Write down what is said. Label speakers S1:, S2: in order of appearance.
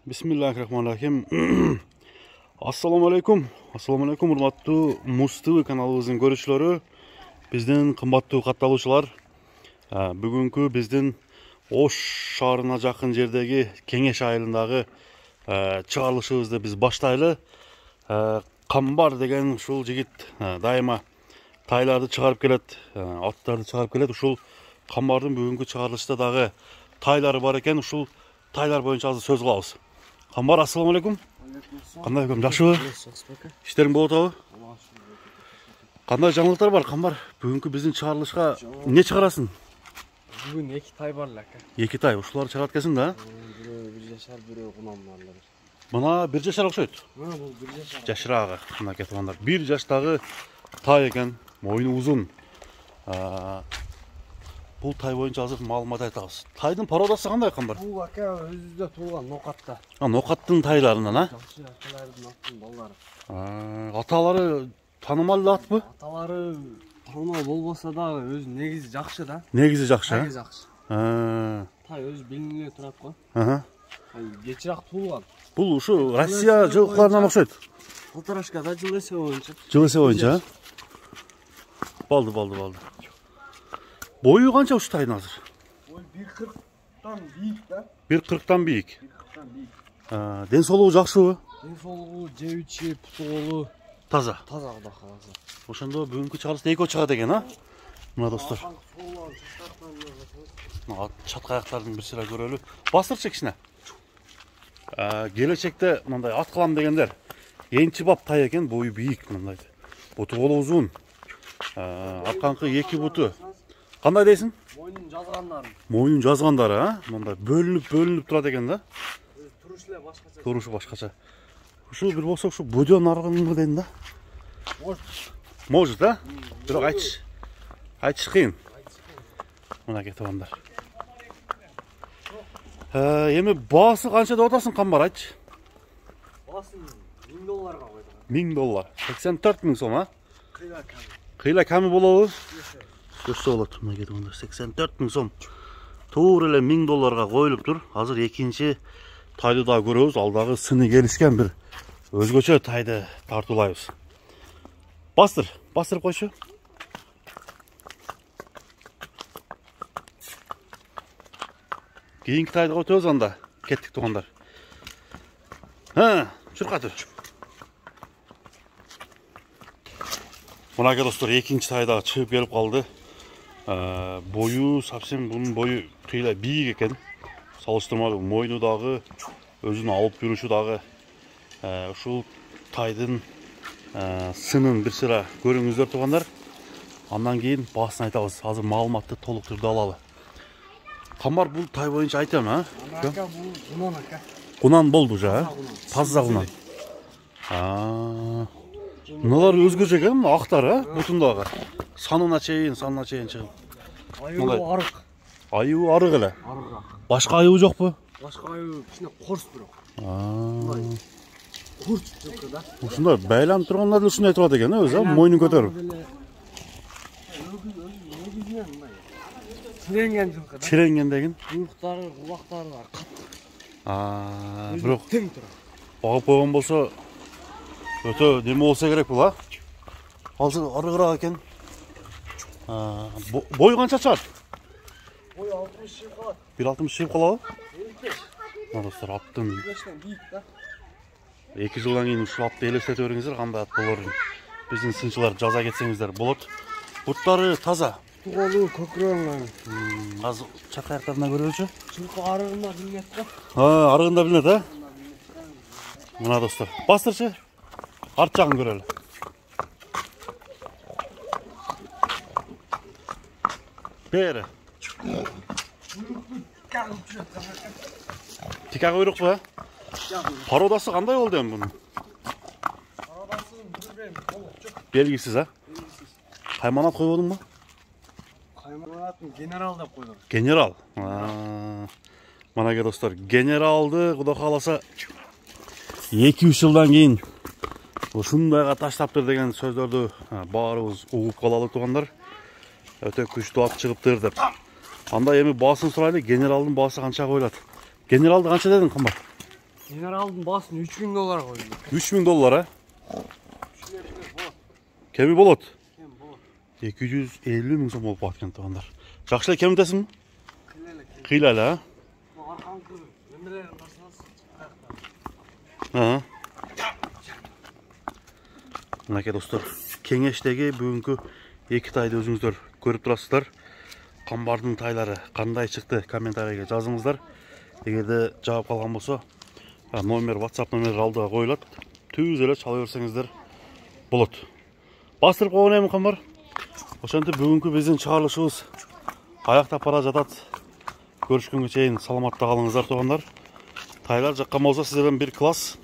S1: Bismillahirrahmanirrahim. Assalamu alaikum. Assalamu alaikum urmаттуу Muz TV kanalыбыздын көрүүчүлөрү, биздин кымбаттуу катталуучулар. Бүгүнкү биздин Ош шаарына жакын жердеги Кеңеш айылындагы чыгарылышыбызды биз баштайлы. Камбар деген ушул жигит дайыма тайларды чыгарып келет, аттарды чыгарып келет. Ушул камбардын бүгүнкү чыгарылышта дагы тайлары бар экен. Ушул тайлар боюнча азыр сөз кылабыз. Камбар, ассаламу алейкум. Кандай экем, жакшыбы? Иштериң болуп атабы? Кандай жаңылыктар бар, Камбар? Бүгүнкү биздин чыгарылышка эмне чыгарасың?
S2: Бүгүн 2 тай бар эле.
S1: 2 тай, ушуларды чыгарат экенсиң да?
S2: Бирөө 1 жашар, бирөө кунамдарлар.
S1: Мына 1 жашар окшойт.
S2: Мына бул 1 жашар.
S1: Жашыраагы, мына кетип 1 жаштагы тай экен, мойну узун. Бул тай боюнча азыр маалымат айтабыз. Тайдын породасы кандай, Камбар?
S2: Бул ака өзүдө туулган нокатта.
S1: Нокаттын тайларынан,
S2: Жакшы акалардын аттын балдары.
S1: Аталары таанымал атпы?
S2: Аталары таанымал болбосо дагы өзү негизи жакшы да.
S1: Негизи жакшы.
S2: Негизи жакшы. Тай өзү билинип турат го. Кечирээк туулган.
S1: Бул ушу Россия жылкыларынан окшойт.
S2: Полторашкада жыл эсеби боюнча.
S1: Жыл эсеби боюнча. Балды. Бою канча ушу тайдын азыр?
S2: Бой 1.40тан бийик да.
S1: 1.40тан бийик.
S2: 1.40тан бийик.
S1: Ден соолугу жакшыбы?
S2: Ден соолугу, жебичи, путу колу
S1: Таза.
S2: таза Кудай кааласа.
S1: Ошондо бүгүнкү чыгарылышта экөө чыгат экен, Мына достор. Чатка аяктардын бир сыра көрөлү. Бастырчы кичине. Келечекте мындай ат кылам дегендер энчи бап тай экен, бою бийик мындай. Буту колу узун. Арканкы 2 буту. Кандай дейсиң?
S2: Мойнун жазгандары.
S1: Мойнун жазгандары, мындай бөлүнүп турат экен да.
S2: Турушу эле башкача.
S1: Турушу башкача. Ушул бир болсо ушу бодон аргынбы дейм да. Может, да? Бирок айтыш кыйын. Мына кетип андар. Эми баасы канча деп атасың, Камбар, айтчы?
S2: Баасын $1000 койдум.
S1: $1000. 84.000 сом,
S2: Кыйла кам.
S1: Кыйла ками болобу? Көрсө болот, мына кетип андар. 84.000 сом. Туура эле $1000 коюлуп тур. Азыр экинчи тайды да көрөбүз. Алдагы сыны келишкен бир өзгөчө тайды тартуулайбыз. Бастырып койчу. Кийинки тайды өтөбүз анда. Кеттик туугандар. Чуркатыр. Мына достор, экинчи тайда чыгып келип калды. Бою совсем бунун бою кыйла бийик экен. Салыштырмалуу мойну дагы, өзүн алып жүрүшү дагы ушул тайдын сынын бир сыра көрүңүздөр туугандар. Андан кийин баасын айтабыз. Азыр маалыматты толук түрдө алалы. Камбар, бул тай боюнча айтам,
S2: Ака бул кунан ака.
S1: Кунан болду жа, таза кунан. Мыналар өзгөчө экен, актар, бутундагы. Санына чейин чыгып.
S2: Айыбы арык.
S1: Айыбы арык эле.
S2: Арык.
S1: Башка айыбы жокпу?
S2: Башка айыбы кичине корс бирок. Курч жылкы да.
S1: Ушундай байланып тургандар деле ушундай турат экен, өзү, мойнун көтөрүп.
S2: Чиренген жылкы да.
S1: Чиренген деген.
S2: Куюктары, кулактары бар, кат.
S1: Бирок
S2: тең турат.
S1: багып койгон болсо өтө неме болсо керек бул, Азыр арыгыраак экен. Бою канча чыгат?
S2: Бой 60 жыл калат.
S1: 1.60 жыл калабы?
S2: 55.
S1: Мына достор, аттын
S2: 55тен бийик да.
S1: 2 жылдан кийин ушул атты элестете бериңиздер, кандай ат болорун. Биздин сынчылар жаза кетсеңиздер болот. Буттары таза.
S2: Туголу көкрөгүн.
S1: Азыр чатка аяктарына көрөлүчү.
S2: Жылкы арыгында билинет да.
S1: Арыгында билинет, Мына достор, бастырчы. Арт жагын көрөлү. Бери. Тика куйрукпу, Породасы кандай болду эми бунун?
S2: Породасы билбейм, толукчу.
S1: Белгисиз, Кайманат койбодуңбу?
S2: Кайманатын генерал деп койдум.
S1: Генерал. Мына достор, генералды Кудай кааласа 2-3 жылдан кийин ушундайга таштаптыр деген сөздөрдү баарыбыз угуп калалы туугандар. Өтө күчтүү ат чыгыптыр деп. Анда эми баасын сурайлы, генералдын баасы канча коюлат? Генералды канча дедиң, Камбар?
S2: Generalдын баасын $3000 коюду.
S1: $3000 кеми болот? 250 миң сом болуп калат экен туугандар. Жакшы эле кемитесиңби? Кыйла эле, а?
S2: Аркаңкы эмелерин каршыласың.
S1: Мынакей достор, кеңештеги бүгүнкү 2 тайды өзүңүздөр көрүп турасыздар. Камбардын тайлары кандай чыкты? Комментарийге жазыңыздар. Эгерде жаап калган болсо, номер, WhatsApp номери алдыга коюлат. Түз эле чала берсеңиздер болот. Бастырып койгон эми камбар. Ошентип бүгүнкү биздин чыгарылышыбыз аяктап бара жатат. Көрүшкөнгө чейин саламатта калыңыздар туугандар. Тайлар жаккан болсо сиздерден бир класс